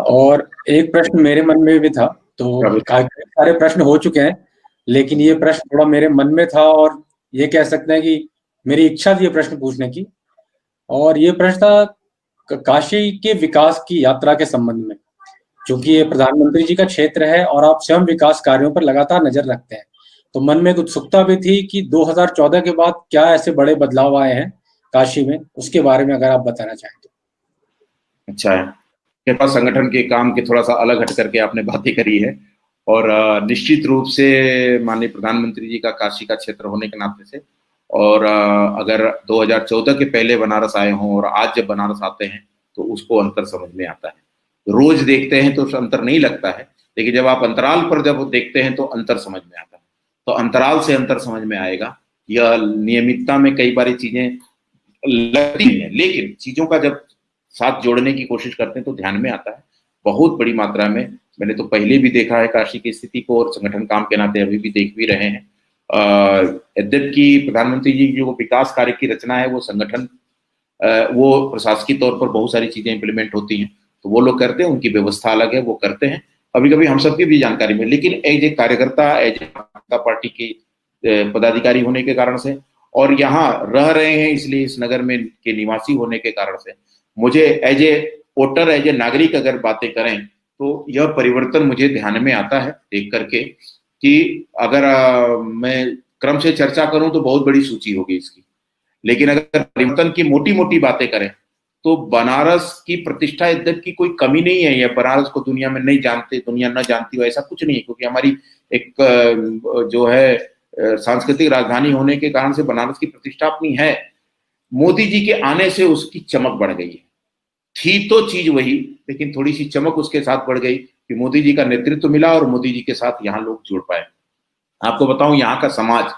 और एक प्रश्न मेरे मन में भी था। तो काफी सारे प्रश्न हो चुके हैं, लेकिन ये प्रश्न थोड़ा मेरे मन में था और ये कह सकते हैं कि मेरी इच्छा थी ये प्रश्न पूछने की। और ये प्रश्न था काशी के विकास की यात्रा के संबंध में, क्योंकि ये प्रधानमंत्री जी का क्षेत्र है और आप स्वयं विकास कार्यों पर लगातार नजर रखते हैं। तो मन में एक उत्सुकता भी थी कि 2014 के बाद क्या ऐसे बड़े बदलाव आए हैं काशी में, उसके बारे में अगर आप बताना चाहें तो। अच्छा है के पास संगठन के काम के थोड़ा सा अलग हट करके आपने बातें करी है। और निश्चित रूप से माननीय प्रधानमंत्री जी का काशी का क्षेत्र होने के नाते से, और अगर 2014 के पहले बनारस आए हों और आज जब बनारस आते हैं तो उसको अंतर समझ में आता है। रोज देखते हैं तो अंतर नहीं लगता है, लेकिन जब आप अंतराल पर जब देखते हैं तो अंतर समझ में आता है। तो अंतराल से अंतर समझ में आएगा। यह नियमितता में कई बारी चीजें लगती हैं, लेकिन चीजों का जब साथ जोड़ने की कोशिश करते हैं तो ध्यान में आता है बहुत बड़ी मात्रा में। मैंने तो पहले भी देखा है काशी की स्थिति को, और संगठन काम के नाते अभी भी देख भी रहे हैं। यद्यपि प्रधानमंत्री जी जो विकास कार्य की रचना है वो संगठन वो प्रशासकीय तौर पर बहुत सारी चीजें इंप्लीमेंट होती हैं तो वो लोग करते हैं, उनकी व्यवस्था अलग है, वो करते हैं। कभी कभी हम सबकी भी जानकारी में, लेकिन एज ए कार्यकर्ता, एज ए जनता पार्टी की पदाधिकारी होने के कारण से, और यहाँ रह रहे हैं इसलिए इस नगर में के निवासी होने के कारण से, मुझे as a voter, as a नागरिक अगर बातें करें तो यह परिवर्तन मुझे ध्यान में आता है देख करके कि अगर मैं क्रम से चर्चा करूं तो बहुत बड़ी सूची होगी इसकी, लेकिन अगर परिवर्तन की मोटी मोटी बातें करें तो बनारस की प्रतिष्ठा यद्यप की कोई कमी नहीं है, या बनारस को दुनिया में नहीं जानते, दुनिया न जानती हो, ऐसा कुछ नहीं है, क्योंकि हमारी एक जो है सांस्कृतिक राजधानी होने के कारण से बनारस की प्रतिष्ठा अपनी है। मोदी जी के आने से उसकी चमक बढ़ गई है। थी तो चीज वही, लेकिन थोड़ी सी चमक उसके साथ बढ़ गई कि मोदी जी का नेतृत्व मिला और मोदी जी के साथ यहाँ लोग जुड़ पाए। आपको बताऊं यहाँ का समाज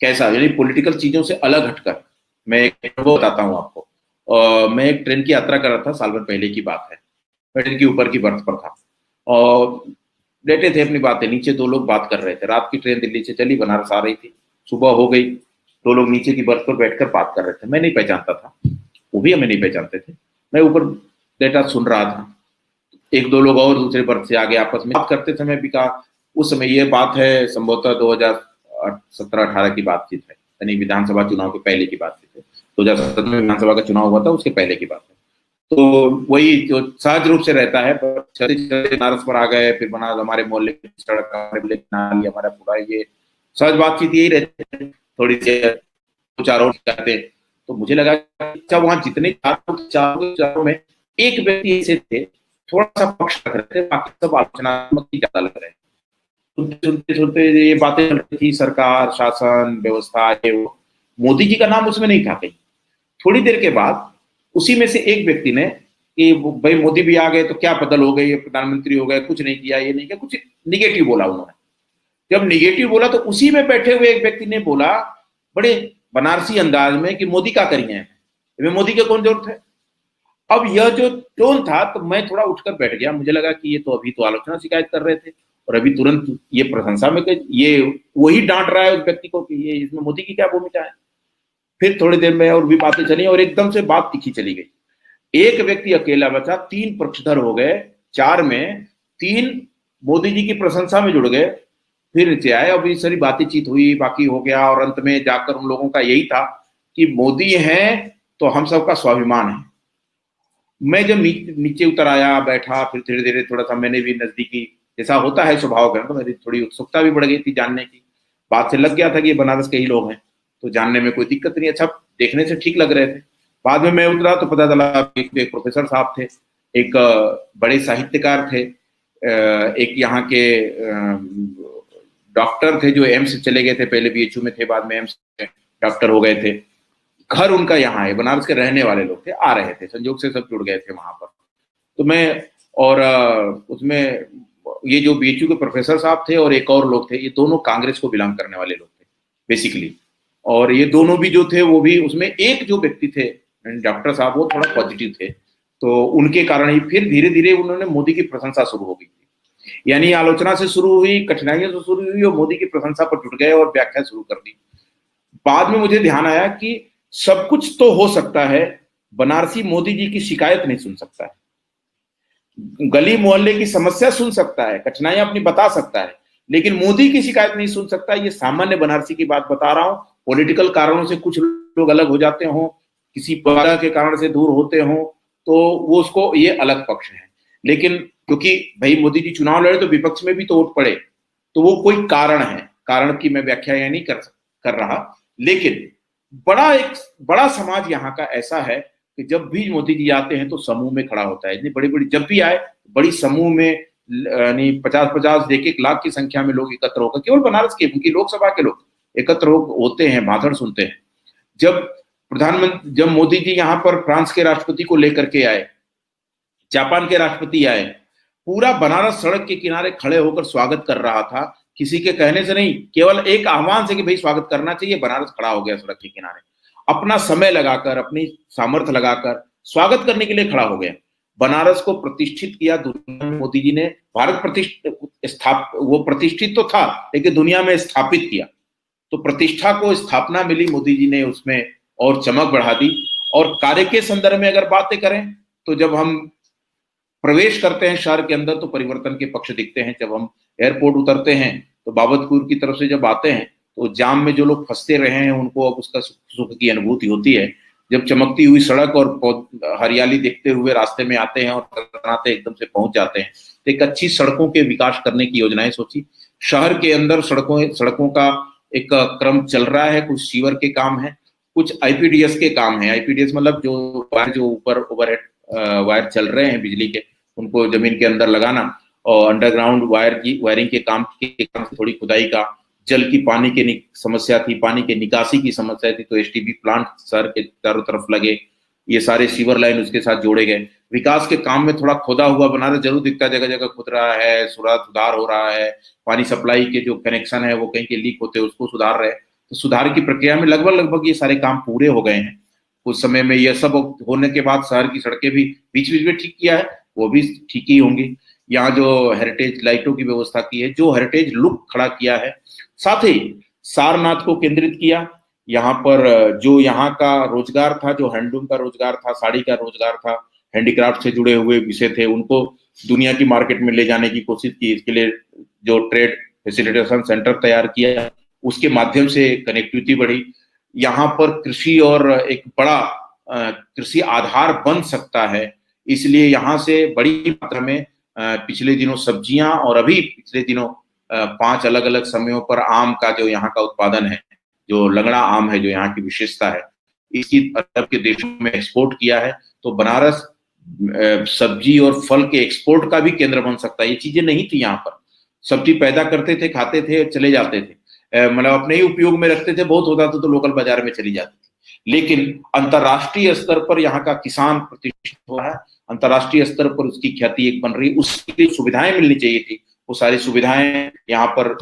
कैसा, यानी पॉलिटिकल चीजों से अलग हटकर मैं एक अनुभव बताता हूँ आपको। मैं एक ट्रेन की यात्रा कर रहा था, साल भर पहले की बात है। मैं ट्रेन की ऊपर की बर्थ पर था और बैठे थे अपनी बातें, नीचे दो लोग बात कर रहे थे। रात की ट्रेन दिल्ली से चली, बनारस आ रही थी, सुबह हो गई, दो लोग नीचे की बर्थ पर बैठकर बात कर रहे थे। मैं नहीं पहचानता था, वो भी हमें नहीं पहचानते थे। मैं ऊपर बैठा सुन रहा था। एक दो लोग और दूसरे बर्थ से आगे आपस में बात करते समय भी कहा, उस समय ये बात है संभवतः 2017-18 की बातचीत है, यानी विधानसभा चुनाव के पहले की बातचीत है। 2017 में विधानसभा का चुनाव हुआ था, उसके पहले की बात है। तो वही जो सहज रूप से रहता है, बनारस पर आ गए, फिर बनारस हमारे मोहल्ले की सड़क, हमारा पूरा ये सहज बातचीत यही रहती है। थोड़ी सी चार और जाते तो मुझे लगा अच्छा वहां जितने चारों में एक व्यक्ति ऐसे थे थोड़ा सा पक्ष रख रहे थे, बाकी सब आलोचनात्मक ही ज्यादा लग रहे। सुनते सुनते ये बातें चल रही थी, सरकार, शासन, व्यवस्था, ये वो। मोदी जी का नाम उसमें नहीं था कहीं। थोड़ी देर के बाद उसी में से एक व्यक्ति ने कि भाई मोदी भी आ गए तो क्या बदल हो गए, ये प्रधानमंत्री हो गए, कुछ नहीं किया, ये नहीं किया, कुछ निगेटिव बोला उन्होंने। जब निगेटिव बोला तो उसी में बैठे हुए एक व्यक्ति ने बोला बड़े बनारसी अंदाज में कि मोदी क्या करिए हैं, मोदी की कौन जरूरत है। अब यह जो टोन था तो मैं थोड़ा उठकर बैठ गया। मुझे लगा कि ये तो अभी तो आलोचना शिकायत कर रहे थे और अभी तुरंत ये प्रशंसा में, ये वही डांट रहा है उस व्यक्ति को कि ये इसमें मोदी की क्या भूमिका है। फिर थोड़ी देर में और भी बातें चली और एकदम से बात तीखी चली गई। एक व्यक्ति अकेला बचा, 3 पक्षधर हो गए, 4 में 3 मोदी जी की प्रशंसा में जुड़ गए। फिर नीचे आए, अभी सारी बातचीत हुई, बाकी हो गया, और अंत में जाकर उन लोगों का यही था कि मोदी हैं तो हम सबका स्वाभिमान है। मैं जब नीचे उतर आया, बैठा, फिर धीरे धीरे थोड़ा सा मैंने भी नजदीकी, जैसा होता है स्वभाव का, तो मेरी थोड़ी उत्सुकता भी बढ़ गई थी जानने की। बात से लग गया था कि ये बनारस के ही लोग हैं, तो जानने में कोई दिक्कत नहीं, अच्छा देखने से ठीक लग रहे थे। बाद में मैं उतरा तो पता चला एक प्रोफेसर साहब थे, एक बड़े साहित्यकार थे, एक यहाँ के डॉक्टर थे जो एम्स चले गए थे, पहले बीएचयू में थे, बाद में एम्स डॉक्टर हो गए थे। घर उनका यहाँ है, बनारस के रहने वाले लोग थे, आ रहे थे, संयोग से सब जुड़ गए थे वहां पर। तो मैं और उसमें ये जो बीएचयू के प्रोफेसर साहब थे और एक और लोग थे, ये दोनों कांग्रेस को बिलोंग करने वाले लोग थे बेसिकली। और ये दोनों भी जो थे वो भी, उसमें एक जो व्यक्ति थे डॉक्टर साहब, वो थोड़ा पॉजिटिव थे, तो उनके कारण ही फिर धीरे धीरे उन्होंने मोदी की प्रशंसा शुरू हो गई थी। यानी आलोचना से शुरू हुई, कठिनाइयों से शुरू हुई और मोदी की प्रशंसा पर जुट गए और व्याख्या शुरू कर दी। बाद में मुझे ध्यान आया कि सब कुछ तो हो सकता है, बनारसी मोदी जी की शिकायत नहीं सुन सकता है। गली मोहल्ले की समस्या सुन सकता है, कठिनाइयां अपनी बता सकता है, लेकिन मोदी की शिकायत नहीं सुन सकता। ये सामान्य बनारसी की बात बता रहा हूं। पॉलिटिकल कारणों से कुछ लोग अलग हो जाते हों, किसी वजह के कारण से दूर होते हों, तो वो उसको ये अलग पक्ष है। लेकिन क्योंकि भाई मोदी जी चुनाव लड़े तो विपक्ष में भी तो वोट पड़े, तो वो कोई कारण है, कारण की मैं व्याख्या यह नहीं कर रहा। लेकिन एक बड़ा समाज यहाँ का ऐसा है कि जब भी मोदी जी आते हैं तो समूह में खड़ा होता है। इतनी बड़ी बड़ी जब भी आए, बड़ी समूह में, यानी 50-50 1-1 लाख की संख्या में लोग एकत्र होकर, केवल बनारस के, उनकी लोकसभा के लोग एकत्र होते हैं, भाषण सुनते हैं। जब मोदी जी यहाँ पर फ्रांस के राष्ट्रपति को लेकर के आए, जापान के राष्ट्रपति आए, पूरा बनारस सड़क के किनारे खड़े होकर स्वागत कर रहा था। किसी के कहने से नहीं, केवल एक आह्वान से कि भाई स्वागत करना चाहिए, बनारस खड़ा हो गया सड़क के किनारे, अपना समय लगाकर, अपनी सामर्थ्य लगाकर स्वागत करने के लिए खड़ा हो गया। बनारस को प्रतिष्ठित किया दुनिया में मोदी जी ने। भारत वो प्रतिष्ठित तो था, लेकिन दुनिया में स्थापित किया, तो प्रतिष्ठा को स्थापना मिली, मोदी जी ने उसमें और चमक बढ़ा दी। और कार्य के संदर्भ में अगर बातें करें तो जब हम प्रवेश करते हैं शहर के अंदर तो परिवर्तन के पक्ष दिखते हैं। जब हम एयरपोर्ट उतरते हैं तो बाबतपुर की तरफ से जब आते हैं तो जाम में जो लोग फंसते रहे हैं उनको अब उसका सुख की अनुभूति होती है। जब चमकती हुई सड़क और हरियाली देखते हुए रास्ते में आते हैं और एकदम से पहुंच जाते हैं, तो एक अच्छी सड़कों के विकास करने की योजनाएं सोची। शहर के अंदर सड़कों का एक क्रम चल रहा है। कुछ सीवर के काम है, कुछ आईपीडीएस के काम है। आईपीडीएस मतलब जो ऊपर ओवरहेड वायर चल रहे हैं बिजली के, उनको जमीन के अंदर लगाना, और अंडरग्राउंड वायरिंग के काम से थोड़ी खुदाई का, जल की पानी की समस्या थी, पानी के निकासी की समस्या थी, तो एसटीबी प्लांट शहर के चारों तरफ लगे, ये सारे सीवर लाइन उसके साथ जोड़े गए। विकास के काम में थोड़ा खोदा हुआ बनारस जरूर दिखता, जगह जगह खुद रहा है, सुधार हो रहा है। पानी सप्लाई के जो कनेक्शन है वो कहीं के लीक होते हैं, उसको सुधार रहे। तो सुधार की प्रक्रिया में लगभग ये सारे काम पूरे हो गए हैं। कुछ समय में यह सब होने के बाद शहर की सड़कें भी बीच में ठीक किया है, वो भी ठीक ही होंगी। यहाँ जो हेरिटेज लाइटों की व्यवस्था की है, जो हेरिटेज लुक खड़ा किया है, साथ ही सारनाथ को केंद्रित किया। यहाँ पर जो यहाँ का रोजगार था, जो हैंडलूम का रोजगार था, साड़ी का रोजगार था, हैंडीक्राफ्ट से जुड़े हुए विषय थे, उनको दुनिया की मार्केट में ले जाने की कोशिश की। इसके लिए जो ट्रेड फैसिलिटेशन सेंटर तैयार किया, उसके माध्यम से कनेक्टिविटी बढ़ी। यहाँ पर कृषि और एक बड़ा कृषि आधार बन सकता है, इसलिए यहाँ से बड़ी मात्रा में पिछले दिनों सब्जियां और अभी पिछले दिनों 5 अलग अलग समयों पर आम का जो यहाँ का उत्पादन है, जो लंगड़ा आम है, जो यहाँ की विशेषता है, इसकी अरब के देशों में एक्सपोर्ट किया है। तो बनारस सब्जी और फल के एक्सपोर्ट का भी केंद्र बन सकता है। ये चीजें नहीं थी यहाँ पर, सब्जी पैदा करते थे, खाते थे, चले जाते थे, मतलब अपने ही उपयोग में रखते थे, बहुत होता था तो लोकल बाजार में चली जाती थी। लेकिन अंतर्राष्ट्रीय स्तर पर यहाँ का किसान प्रतिष्ठित हुआ है, अंतर्राष्ट्रीय स्तर पर उसकी ख्याति एक बन रही, उसके लिए सुविधाएं मिलनी चाहिए थी, वो सारी सुविधाएं यहाँ पर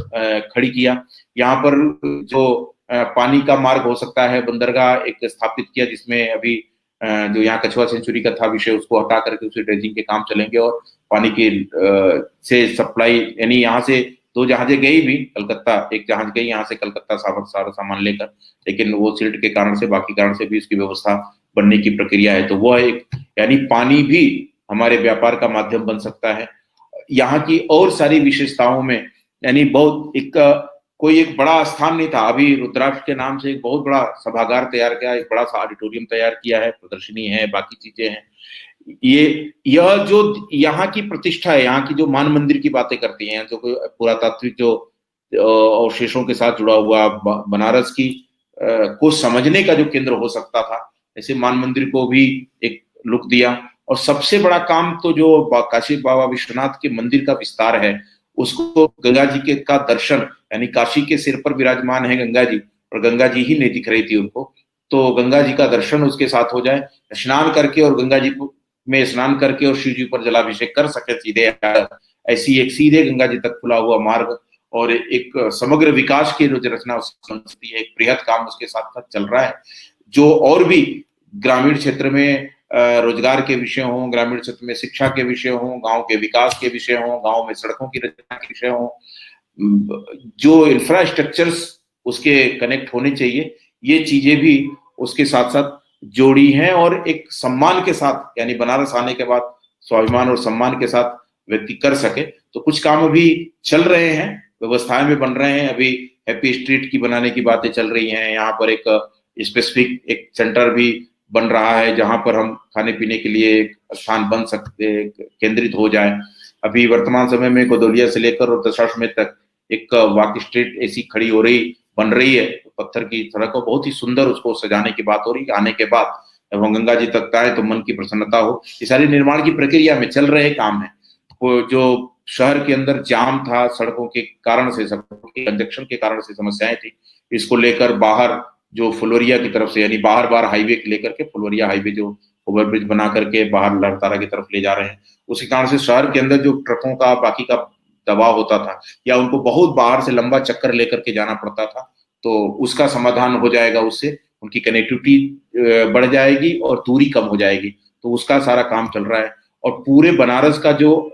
खड़ी किया। यहाँ पर जो पानी का मार्ग हो सकता है, बंदरगाह एक स्थापित किया, जिसमें अभी जो यहाँ कछुआ सेंचुरी का था विषय, उसको हटा करके उसे ड्रेजिंग के काम चलेंगे और पानी के से सप्लाई, यानी यहाँ से 2 जहाजें गई भी, कलकत्ता एक जहाज गई यहाँ से कलकत्ता सारा सामान लेकर, लेकिन वो सिल्ट के कारण से, बाकी कारण से भी इसकी व्यवस्था बनने की प्रक्रिया है। तो वो एक, यानी पानी भी हमारे व्यापार का माध्यम बन सकता है। यहाँ की और सारी विशेषताओं में, यानी बहुत कोई एक बड़ा स्थान नहीं था। अभी रुद्राक्ष के नाम से एक बहुत बड़ा सभागार तैयार किया, एक बड़ा सा ऑडिटोरियम तैयार किया है, प्रदर्शनी है, बाकी चीजें हैं। यह जो यहाँ की प्रतिष्ठा है, यहाँ की जो मान मंदिर की बातें करती हैं, जो पुरातात्विक जो अवशेषों के साथ जुड़ा हुआ बनारस की को समझने का जो केंद्र हो सकता था, ऐसे मान मंदिर को भी एक लुक दिया। और सबसे बड़ा काम तो जो काशी बाबा विश्वनाथ के मंदिर का विस्तार है, उसको गंगा जी के का दर्शन, यानी काशी के सिर पर विराजमान है गंगा जी, और गंगा जी ही नहीं दिख रही थी उनको, तो गंगा जी का दर्शन उसके साथ हो जाए, स्नान करके और गंगा जी में स्नान करके और शिव जी पर जलाभिषेक कर सके सीधे, ऐसी एक सीधे गंगा जी तक खुला हुआ मार्ग और एक समग्र विकास की जो रचना संस्कृति है, एक बृहद काम उसके साथ साथ चल रहा है। जो और भी ग्रामीण क्षेत्र में रोजगार के विषय हों, ग्रामीण क्षेत्र में शिक्षा के विषय हों, गांव के विकास के विषय हों, गांव में सड़कों की रचना के विषय हों, जो इंफ्रास्ट्रक्चर्स उसके कनेक्ट होने चाहिए, ये चीजें भी उसके साथ साथ जोड़ी हैं। और एक सम्मान के साथ, यानी बनारस आने के बाद स्वाभिमान और सम्मान के साथ व्यक्ति कर सके। तो कुछ काम अभी चल रहे हैं, व्यवस्थाएं भी बन रहे हैं। अभी हैप्पी स्ट्रीट की बनाने की बातें चल रही हैं, यहाँ पर एक स्पेसिफिक एक सेंटर भी बन रहा है जहां पर हम खाने पीने के लिए एक स्थान बन सकते, केंद्रित हो जाए। अभी वर्तमान समय में गोदौलिया से लेकर और दशाश्वमेध तक एक वॉक स्ट्रीट ऐसी खड़ी हो रही, बन रही है, पत्थर की सड़क को बहुत ही सुंदर उसको सजाने की बात हो रही है। आने के बाद एवं गंगा जी तक आए तो मन की प्रसन्नता हो। ये सारी निर्माण की प्रक्रिया में चल रहे काम है। वो जो शहर के अंदर जाम था, सड़कों के कारण से, सड़कों के कंजक्शन के कारण से समस्याएं थी, इसको लेकर बाहर जो फुलवरिया की तरफ से, यानी बाहर हाईवे लेकर के फुलवरिया हाईवे जो ओवरब्रिज बना करके बाहर लड़तारा की तरफ ले जा रहे हैं, उसी कारण से शहर के अंदर जो ट्रकों का बाकी का दबाव होता था या उनको बहुत बाहर से लंबा चक्कर लेकर के जाना पड़ता था, तो उसका समाधान हो जाएगा। उससे उनकी कनेक्टिविटी बढ़ जाएगी और दूरी कम हो जाएगी। तो उसका सारा काम चल रहा है। और पूरे बनारस का जो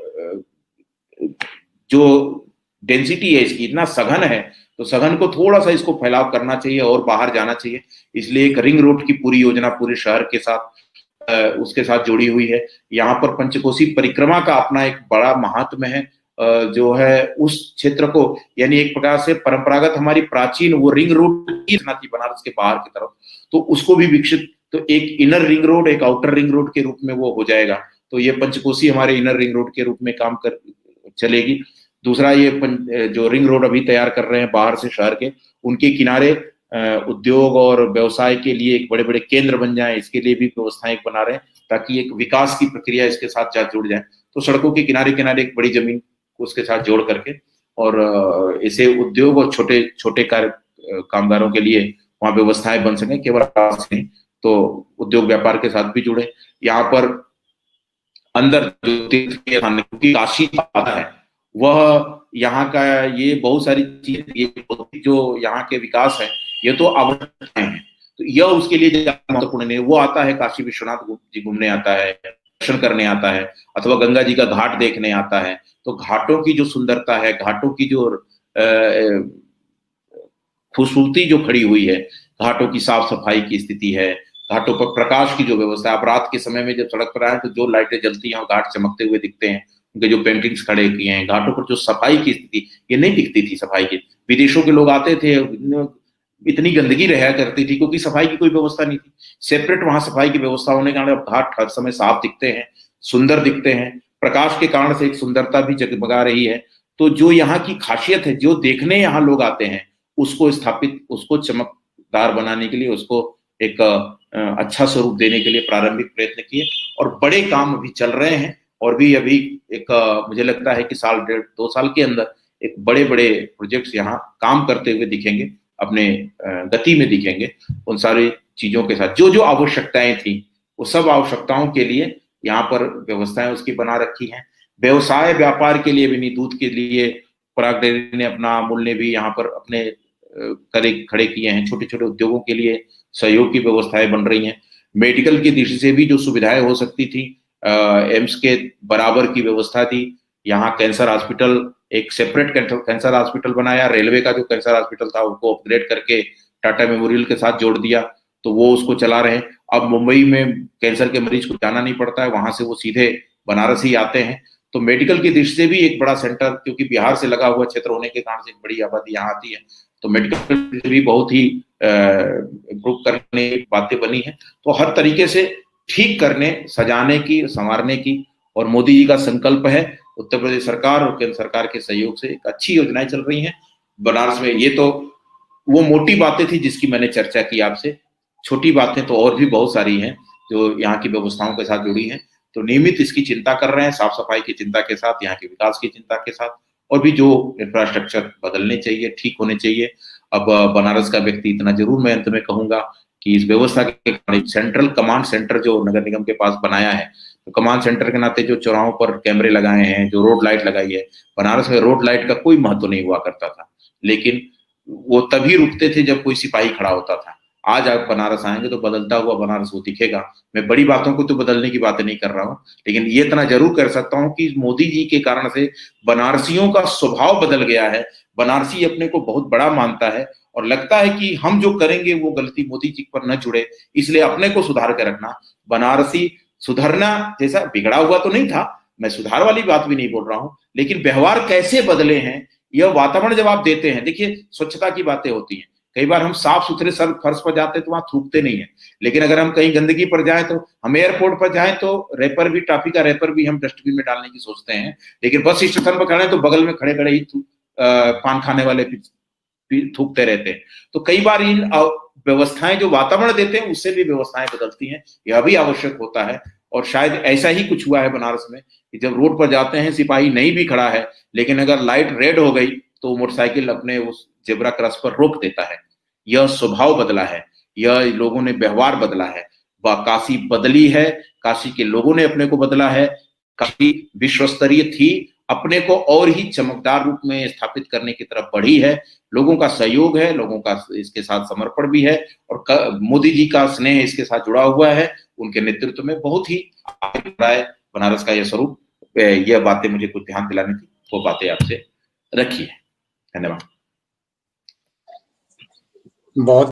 डेंसिटी है इसकी, इतना सघन है, तो सघन को थोड़ा सा इसको फैलाव करना चाहिए और बाहर जाना चाहिए। इसलिए एक रिंग रोड की पूरी योजना पूरे शहर के साथ उसके साथ जुड़ी हुई है। यहाँ पर पंचकोसी परिक्रमा का अपना एक बड़ा महात्म्य है, जो है उस क्षेत्र को, यानी एक प्रकार से परंपरागत हमारी प्राचीन वो रिंग रोड की रचना थी बनारस के बाहर की तरफ, तो उसको भी विकसित, तो एक इनर रिंग रोड, एक आउटर रिंग रोड के रूप में वो हो जाएगा। तो ये पंचकोसी हमारे इनर रिंग रोड के रूप में काम कर चलेगी। दूसरा, ये जो रिंग रोड अभी तैयार कर रहे हैं बाहर से शहर के, उनके किनारे उद्योग और व्यवसाय के लिए एक बड़े बड़े केंद्र बन जाएं, इसके लिए भी व्यवस्थाएं बना रहे हैं ताकि एक विकास की प्रक्रिया इसके साथ जुड़ जाए। तो सड़कों के किनारे किनारे एक बड़ी जमीन को उसके साथ जोड़ करके और इसे उद्योग और छोटे छोटे कामगारों के लिए वहां व्यवस्थाएं बन सकें, केवल नहीं तो उद्योग व्यापार के साथ भी जुड़े। यहाँ पर अंदर जो तीर्थ के स्थान काशी आता है, वह यहाँ का, ये बहुत सारी चीजें, ये जो यहाँ के विकास है, ये तो आवश्यकताएं हैं, तो यह उसके लिए ज्यादा महत्वपूर्ण नहीं। वो आता है, काशी विश्वनाथ जी घूमने आता है, दर्शन करने आता है, अथवा गंगा जी का घाट देखने आता है। तो घाटों की जो सुंदरता है, घाटों की जो खूबसूरती जो खड़ी हुई है, घाटों की साफ सफाई की स्थिति है, घाटों पर प्रकाश की जो व्यवस्था है। आप रात के समय में जब सड़क पर आए तो जो लाइटें जलती हैं, घाट चमकते हुए दिखते हैं, उनके जो पेंटिंग्स खड़े किए हैं, घाटों पर जो सफाई की स्थिति, ये नहीं दिखती थी सफाई की। विदेशों के लोग आते थे, इतनी गंदगी रहा करती थी क्योंकि सफाई की कोई व्यवस्था नहीं थी। सेपरेट वहां सफाई की व्यवस्था होने के कारण घाट हर समय साफ दिखते हैं, सुंदर दिखते हैं, प्रकाश के कारण से एक सुंदरता भी जगमगा रही है। तो जो यहाँ की खासियत है, जो देखने यहाँ लोग आते हैं, उसको स्थापित, उसको चमकदार बनाने के लिए, उसको एक अच्छा स्वरूप देने के लिए प्रारंभिक प्रयत्न किए और बड़े काम अभी चल रहे हैं। और भी अभी एक मुझे लगता है कि साल 1.5-2 साल के अंदर एक बड़े बड़े प्रोजेक्ट्स यहाँ काम करते हुए दिखेंगे, अपने गति में दिखेंगे। उन सारी चीजों के साथ जो जो आवश्यकताएं थी, वो सब आवश्यकताओं के लिए यहाँ पर व्यवस्थाएं उसकी बना रखी हैं। व्यवसाय व्यापार के लिए भी नहीं, दूध के लिए पराग डेयरी ने अपना, अमूल ने भी यहाँ पर अपने खड़े किए हैं। छोटे छोटे उद्योगों के लिए सहयोग की व्यवस्थाएं बन रही हैं। मेडिकल की दृष्टि से भी जो सुविधाएं हो सकती थी, एम्स के बराबर की व्यवस्था थी। यहाँ कैंसर हॉस्पिटल, एक सेपरेट कैंसर हॉस्पिटल बनाया। रेलवे का जो कैंसर हॉस्पिटल था उसको अपग्रेड करके टाटा मेमोरियल के साथ जोड़ दिया, तो वो उसको चला रहे हैं। अब मुंबई में कैंसर के मरीज को जाना नहीं पड़ता है, वहां से वो सीधे बनारस ही आते हैं। तो मेडिकल की दृष्टि से भी एक बड़ा सेंटर, क्योंकि बिहार से लगा हुआ क्षेत्र होने के कारण से एक बड़ी आबादी यहाँ आती है, तो मेडिकल भी बहुत ही इम्प्रूव करने की बातें बनी है। तो हर तरीके से ठीक करने, सजाने की, संवारने की, और मोदी जी का संकल्प है, उत्तर प्रदेश सरकार और केंद्र सरकार के सहयोग से एक अच्छी योजनाएं चल रही हैं बनारस में। ये तो वो मोटी बातें थी जिसकी मैंने चर्चा की आपसे। छोटी बातें तो और भी बहुत सारी हैं जो यहाँ की व्यवस्थाओं के साथ जुड़ी हैं। तो नियमित इसकी चिंता कर रहे हैं, साफ सफाई की चिंता के साथ, यहाँ के विकास की चिंता के साथ, और भी जो इंफ्रास्ट्रक्चर बदलने चाहिए, ठीक होने चाहिए। अब बनारस का व्यक्ति इतना जरूर मैं अंत में कहूंगा कि इस व्यवस्था के सेंट्रल कमांड सेंटर जो नगर निगम के पास बनाया है, तो कमांड सेंटर के नाते जो चौराहों पर कैमरे लगाए हैं, जो रोड लाइट लगाई है, बनारस में रोड लाइट का कोई महत्व नहीं हुआ करता था, लेकिन वो तभी रुकते थे जब कोई सिपाही खड़ा होता था। आज आप बनारस आएंगे तो बदलता हुआ बनारस वो दिखेगा। मैं बड़ी बातों को तो बदलने की बातें नहीं कर रहा हूँ, लेकिन ये इतना जरूर कर सकता हूँ कि मोदी जी के कारण से बनारसियों का स्वभाव बदल गया है। बनारसी अपने को बहुत बड़ा मानता है और लगता है कि हम जो करेंगे वो गलती मोदी जी पर न जुड़े, इसलिए अपने को सुधार के रखना। बनारसी सुधरना जैसा बिगड़ा हुआ तो नहीं था, मैं सुधार वाली बात भी नहीं बोल रहा हूं, लेकिन व्यवहार कैसे बदले हैं, यह वातावरण जब आप देते हैं, देखिए स्वच्छता की बातें होती हैं, कई बार हम साफ सुथरे फर्श पर जाते हैं तो वहां थूकते नहीं है, लेकिन अगर हम कहीं गंदगी पर जाएं तो हम एयरपोर्ट पर जाएं तो रैपर भी, टॉफी का रैपर भी हम डस्टबिन में डालने की सोचते हैं, लेकिन बस स्टेशन पर खड़े तो बगल में खड़े खड़े ही पान खाने वाले थूकते रहते हैं। तो कई बार इन व्यवस्थाएं जो वातावरण देते हैं उससे भी व्यवस्थाएं बदलती हैं, यह भी आवश्यक होता है। और शायद ऐसा ही कुछ हुआ है बनारस में कि जब रोड पर जाते हैं सिपाही नहीं भी खड़ा है, लेकिन अगर लाइट रेड हो गई तो मोटरसाइकिल अपने उस जेब्रा क्रॉस पर रोक देता है। यह स्वभाव बदला है, यह लोगों ने व्यवहार बदला है, काशी बदली है, काशी के लोगों ने अपने को बदला है, काशी विश्व स्तरीय थी, अपने को और ही चमकदार रूप में स्थापित करने की तरफ बढ़ी है। लोगों का सहयोग है, लोगों का इसके साथ समर्पण भी है, और मोदी जी का स्नेह इसके साथ जुड़ा हुआ है। उनके नेतृत्व में बहुत ही आगे बढ़ा है बनारस का यह स्वरूप। यह बातें मुझे कुछ ध्यान दिलानी थी, वो बातें आपसे रखी है। धन्यवाद। बहुत